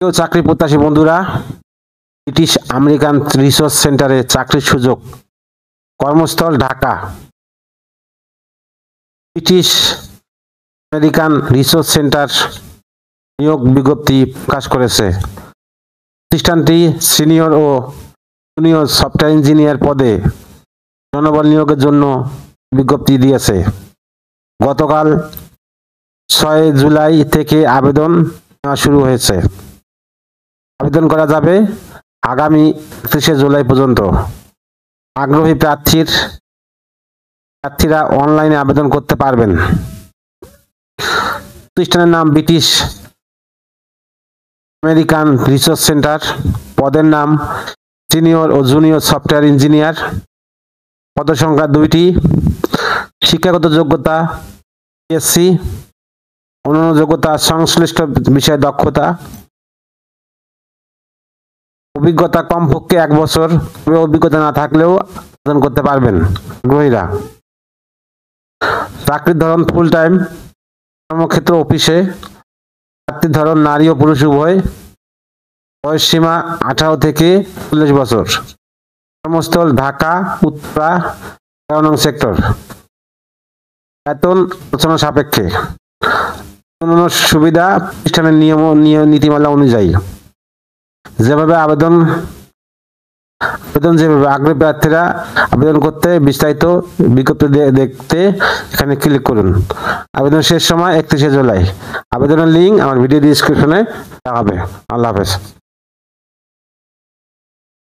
প্রিয় চাকরি প্রত্যাশী বন্ধুরা, ব্রিটিশ আমেরিকান রিসোর্স সেন্টারে চাকরির সুযোগ, কর্মস্থল Dhaka. British American resource centre নিয়োগ বিজ্ঞপ্তি প্রকাশ করেছে। প্রতিষ্ঠানটি সিনিয়র ও জুনিয়র সফটওয়্যার ইঞ্জিনিয়ার পদে জনবল নিয়োগের জন্য বিজ্ঞপ্তি দিয়েছে। গতকাল 6 জুলাই থেকে আবেদন নেওয়া শুরু হয়েছে। আবেদন করা যাবে আগামী 31 জুলাই পর্যন্ত। আগ্রহী প্রার্থীরা অনলাইনে আবেদন করতে পারবেন। প্রতিষ্ঠানের নাম ব্রিটিশ আমেরিকান রিসোর্স সেন্টার। পদের নাম সিনিয়র ও জুনিয়র সফটওয়্যার ইঞ্জিনিয়ার। পদসংখ্যা 2টি। শিক্ষাগত যোগ্যতা এসসি। অন্যান্য যোগ্যতা সংশ্লিষ্ট বিষয়ে দক্ষতা। অভিজ্ঞতা কমপক্ষে 1 বছর, তবে অভিজ্ঞতা না থাকলেও আবেদন করতে পারবেন আগ্রহীরা। চাকরির ধরন ফুল টাইম, কর্মক্ষেত্র অফিসে। প্রার্থীর ধরন নারী ও পুরুষ উভয়। বয়স সীমা 18 থেকে 40 বছর। কর্মস্থল ঢাকা উত্তরা 13 নং সেক্টর। বেতন আলোচনা সাপেক্ষে। অন্যান্য সুবিধা প্রতিষ্ঠানের নিয়ম নীতিমালা অনুযায়ী। যেভাবে আবেদন যেভাবে আগ্রহী প্রার্থীরা আবেদন করতে বিস্তারিত বিজ্ঞপ্তি দেখতে এখানে ক্লিক করুন। আবেদন শেষ সময় 31 জুলাই। আবেদনের লিঙ্ক আমার ভিডিও ডেসক্রিপশনে দেওয়া হবে। আল্লাহ হাফেজ।